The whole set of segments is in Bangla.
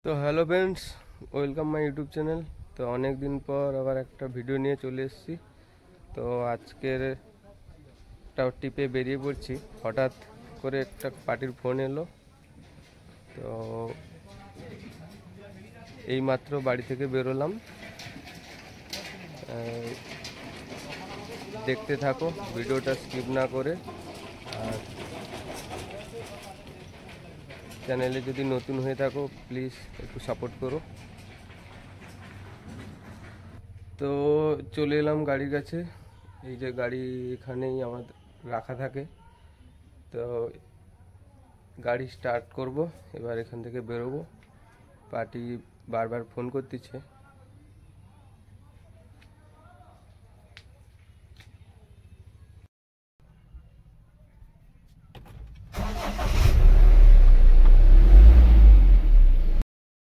তো hello friends, welcome my YouTube channel. তো অনেক দিন পর আবার একটা ভিডিও নিয়ে চলে এসেছি। তো আজকের একটা টিপে বেরিয়ে পড়ছি। হঠাৎ করে একটা পার্টির ফোন এলো। তো এইমাত্র বাড়ি থেকে বেরোলাম। দেখতে থাকো ভিডিওটা স্কিপ না করে। আর চ্যানেলে যদি নতুন হয়ে থাকো প্লিজ একটু সাপোর্ট করো। তো চলে এলাম গাড়ির কাছে। এই যে গাড়ি এখানেই আমাদের রাখা থাকে। তো গাড়ি স্টার্ট করব, এবার এখান থেকে বেরোবো। পার্টি বারবার ফোন করতেছে।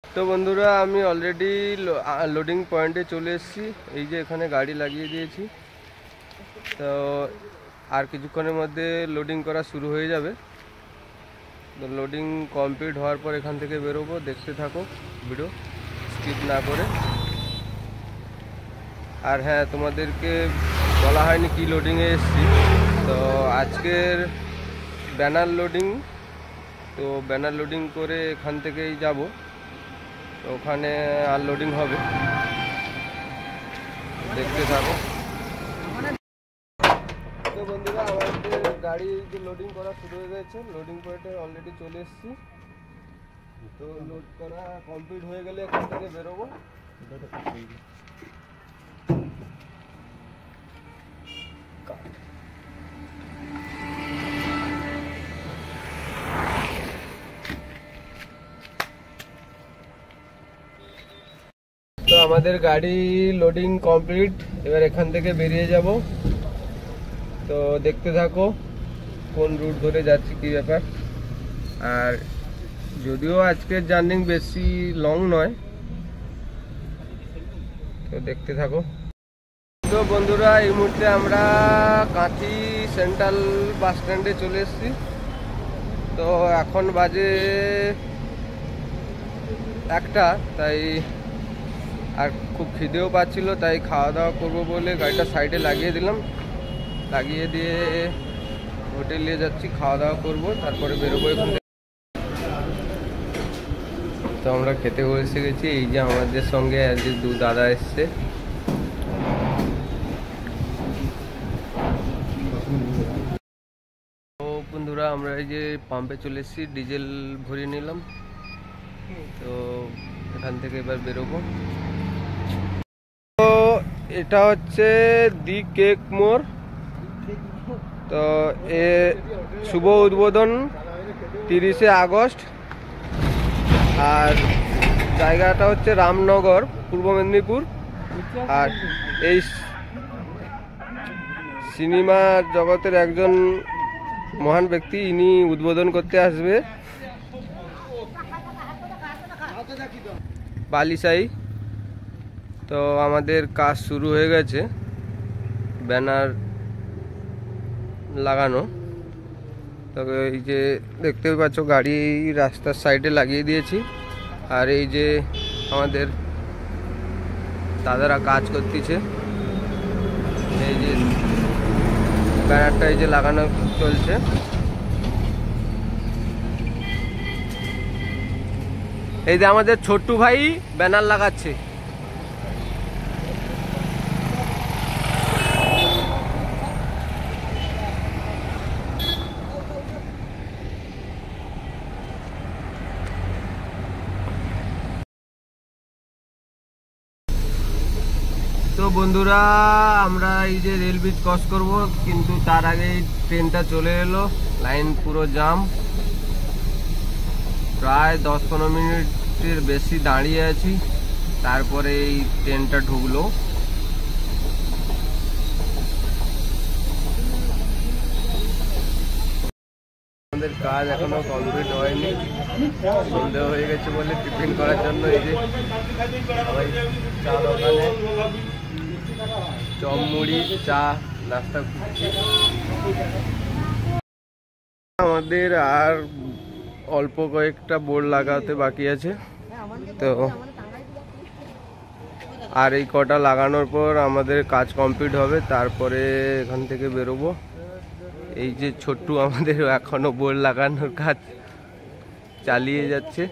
তো বন্ধুরা, আমি অলরেডি লোডিং পয়েন্টে চলে এসেছি। এই যে এখানে গাড়ি লাগিয়ে দিয়েছি। তো আর কিছুক্ষণের মধ্যে লোডিং করা শুরু হয়ে যাবে। তো লোডিং কমপ্লিট হওয়ার পর এখান থেকে বেরোবো। দেখতে থাকো ভিডিও স্কিপ না করে। আর হ্যাঁ, তোমাদেরকে বলা হয়নি কি লোডিংয়ে এসেছি। তো আজকের ব্যানার লোডিং। তো ব্যানার লোডিং করে এখান থেকেই যাব। তো ওখানে আনলোডিং হবে, দেখতে থাকো। তো বন্ধুরা, আমাদের গাড়ি যে লোডিং করা শুরু হয়ে গেছে। লোডিং পয়েন্টে অলরেডি চলে এসেছি। তো লোড করা কমপ্লিট হয়ে গেলে এখান থেকে বেরোবো। তো আমাদের গাড়ি লোডিং কমপ্লিট, এবার এখান থেকে বেরিয়ে যাব। তো দেখতে থাকো কোন রুট ধরে যাচ্ছি, কি ব্যাপার। আর যদিও আজকের জার্নি বেশি লং নয়, তো দেখতে থাকো। তো বন্ধুরা, এই মুহূর্তে আমরা কাঁথি সেন্ট্রাল বাস স্ট্যান্ডে চলে এসেছি। তো এখন বাজে 1টা, তাই আর খুব খিদেও পাচ্ছিল, তাই খাওয়া দাওয়া করবো বলে গাড়িটা সাইডে লাগিয়ে দিলাম। লাগিয়ে দিয়ে হোটেলে যাচ্ছি, খাওয়া দাওয়া করবো, তারপরে বেরোবো এখান থেকে। তো আমরা খেতে বসে গেছি। এই যে আমাদের সঙ্গে আজকে 2 দাদা এসছে। তো বন্ধুরা, আমরা এই যে পাম্পে চলে এসেছি, ডিজেল ভরিয়ে নিলাম। তো এখান থেকে এবার বেরোবো। তো এটা হচ্ছে দি কেক মোড়। তো এ শুভ উদ্বোধন 30শে আগস্ট। আর জায়গাটা হচ্ছে রামনগর, পূর্ব মেদিনীপুর। আর এই সিনেমা জগতের একজন মহান ব্যক্তি, ইনি উদ্বোধন করতে আসবে। বালিসাই। তো আমাদের কাজ শুরু হয়ে গেছে, ব্যানার লাগানো। তবে এই যে দেখতে পাচ্ছ, গাড়ি রাস্তার সাইডে লাগিয়ে দিয়েছি। আর এই যে আমাদের দাদারা কাজ করতেছে। এই যে ব্যানারটা এই যে লাগানো চলছে। এই যে আমাদের ছোট্টু ভাই ব্যানার লাগাচ্ছে। তো বন্ধুরা, আমরা এই যে রেল ব্রিজ ক্রস করব, কিন্তু তার আগেই ট্রেনটা চলে এলো। লাইন পুরো জাম। প্রায় 10-15 মিনিটের বেশি দাঁড়িয়ে আছি, তারপরে এই ট্রেনটা ঢুকলো। আমাদের কাজ এখনো কমপ্লিট হয়নি। সন্ধ্যা হয়ে গেছে বলে টিফিন করার জন্য এই যে চা দোকানে চপ মুড়ি চা নাস্তা করছি। আমাদের আর অল্প কয়েকটা বোর্ড লাগাতে বাকি আছে। তো আর এই কটা লাগানোর পর আমাদের কাজ কমপ্লিট হবে, তারপরে এখান থেকে বেরোবো। এই যে ছোট্টু আমাদের এখনো বোর্ড লাগানোর কাজ চালিয়ে যাচ্ছে।